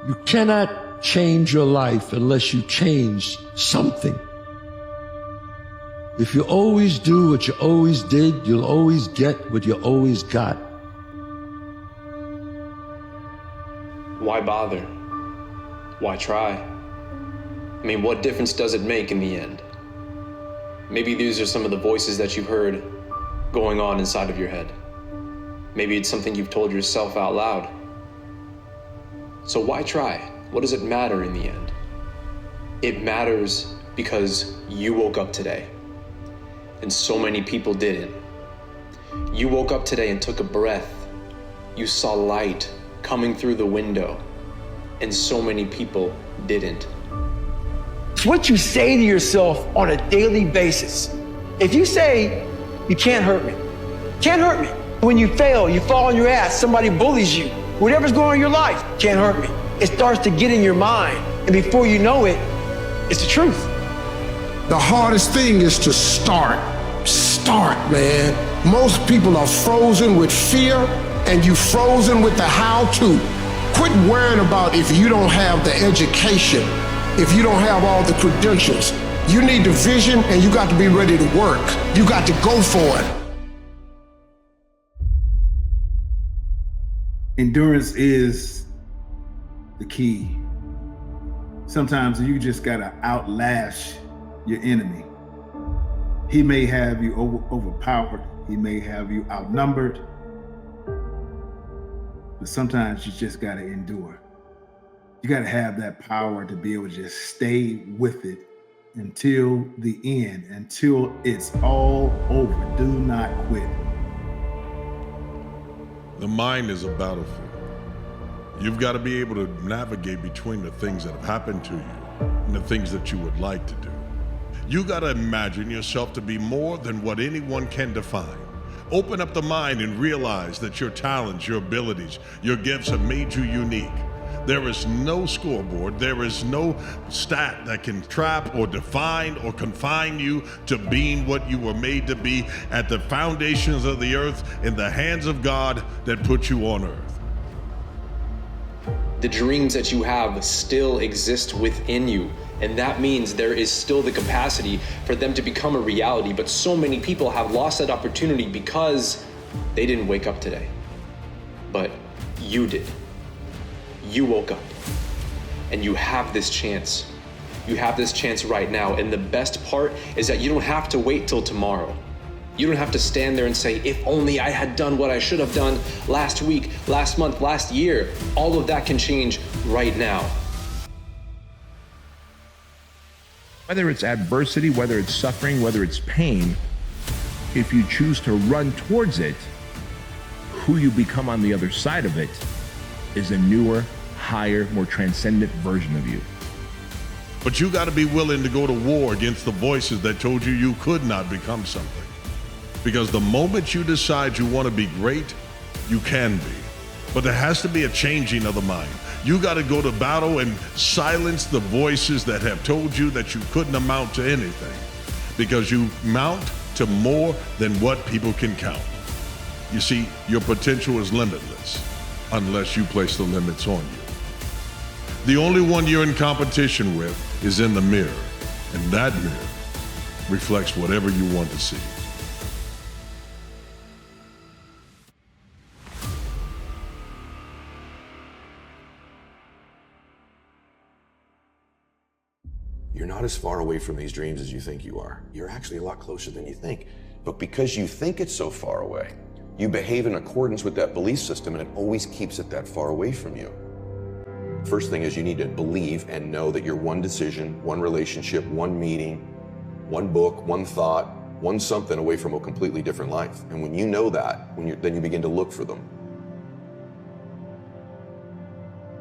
You cannot change your life unless you change something. If you always do what you always did, you'll always get what you always got. Why bother? Why try? I mean, what difference does it make in the end? Maybe these are some of the voices that you've heard going on inside of your head. Maybe it's something you've told yourself out loud. So why try? What does it matter in the end? It matters because you woke up today, and so many people didn't. You woke up today and took a breath. You saw light coming through the window, and so many people didn't. It's what you say to yourself on a daily basis. If you say, you can't hurt me, can't hurt me. When you fail, you fall on your ass, somebody bullies you, whatever's going on in your life, can't hurt me. It starts to get in your mind, and before you know it, it's the truth. The hardest thing is to start. Start, man. Most people are frozen with fear, and you frozen with the how-to. Quit worrying about if you don't have the education, if you don't have all the credentials. You need the vision, and you got to be ready to work. You got to go for it. Endurance is the key. Sometimes you just gotta outlast your enemy. He may have you overpowered. He may have you outnumbered. But sometimes you just gotta endure. You gotta have that power to be able to just stay with it until the end, until it's all over. Do not quit. The mind is a battlefield. You've got to be able to navigate between the things that have happened to you and the things that you would like to do. You got to imagine yourself to be more than what anyone can define. Open up the mind and realize that your talents, your abilities, your gifts have made you unique. There is no scoreboard, there is no stat that can trap or define or confine you to being what you were made to be at the foundations of the earth in the hands of God that put you on earth. The dreams that you have still exist within you, and that means there is still the capacity for them to become a reality, but so many people have lost that opportunity because they didn't wake up today. But you did. You woke up, and you have this chance. You have this chance right now, and the best part is that you don't have to wait till tomorrow. You don't have to stand there and say, if only I had done what I should have done last week, last month, last year. All of that can change right now. Whether it's adversity, whether it's suffering, whether it's pain, if you choose to run towards it, who you become on the other side of it is a newer, higher, more transcendent version of you. But you got to be willing to go to war against the voices that told you you could not become something. Because the moment you decide you want to be great, you can be. But there has to be a changing of the mind. You got to go to battle and silence the voices that have told you that you couldn't amount to anything. Because you mount to more than what people can count. You see, your potential is limitless unless you place the limits on you. The only one you're in competition with is in the mirror, and that mirror reflects whatever you want to see. You're not as far away from these dreams as you think you are. You're actually a lot closer than you think. But because you think it's so far away, you behave in accordance with that belief system, and it always keeps it that far away from you. First thing is you need to believe and know that you're one decision, one relationship, one meeting, one book, one thought, one something away from a completely different life. And when you know that, then you begin to look for them.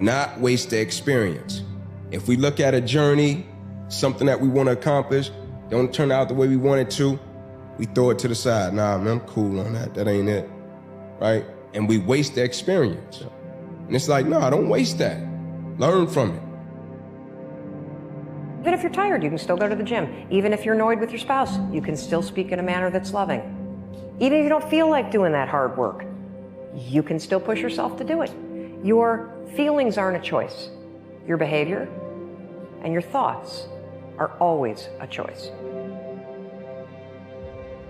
Not waste the experience. If we look at a journey, something that we want to accomplish, don't turn out the way we want it to, we throw it to the side. Nah, man, I'm cool on that. That ain't it, right? And we waste the experience. And it's like, no, don't waste that. Learn from it. Even if you're tired, you can still go to the gym. Even if you're annoyed with your spouse, you can still speak in a manner that's loving. Even if you don't feel like doing that hard work, you can still push yourself to do it. Your feelings aren't a choice. Your behavior and your thoughts are always a choice.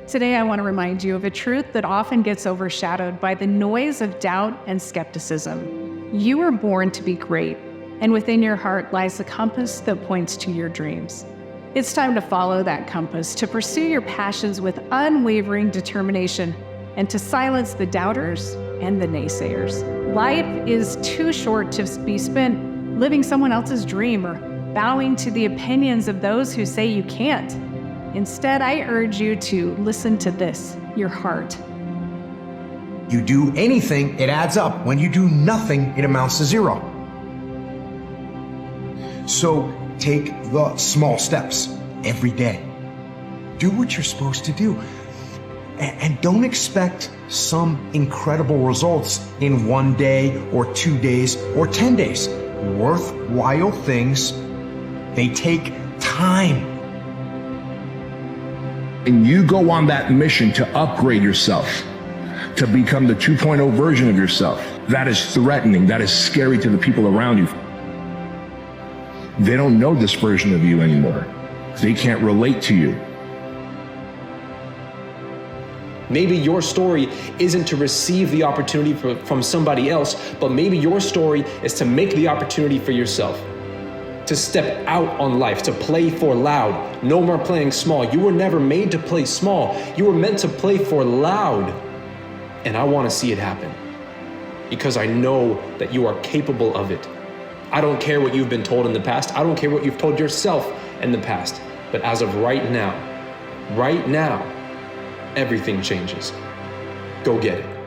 Today, I want to remind you of a truth that often gets overshadowed by the noise of doubt and skepticism. You were born to be great, and within your heart lies the compass that points to your dreams. It's time to follow that compass, to pursue your passions with unwavering determination, and to silence the doubters and the naysayers. Life is too short to be spent living someone else's dream or bowing to the opinions of those who say you can't. Instead, I urge you to listen to this, your heart. You do anything, it adds up. When you do nothing, it amounts to zero. So take the small steps every day. Do what you're supposed to do. And don't expect some incredible results in 1 day or 2 days or 10 days. Worthwhile things, they take time. And you go on that mission to upgrade yourself, to become the 2.0 version of yourself. That is threatening. That is scary to the people around you. They don't know this version of you anymore. They can't relate to you. Maybe your story isn't to receive the opportunity from somebody else, but maybe your story is to make the opportunity for yourself. To step out on life, to play for loud. No more playing small. You were never made to play small. You were meant to play for loud. And I want to see it happen because I know that you are capable of it. I don't care what you've been told in the past. I don't care what you've told yourself in the past. But as of right now, everything changes. Go get it.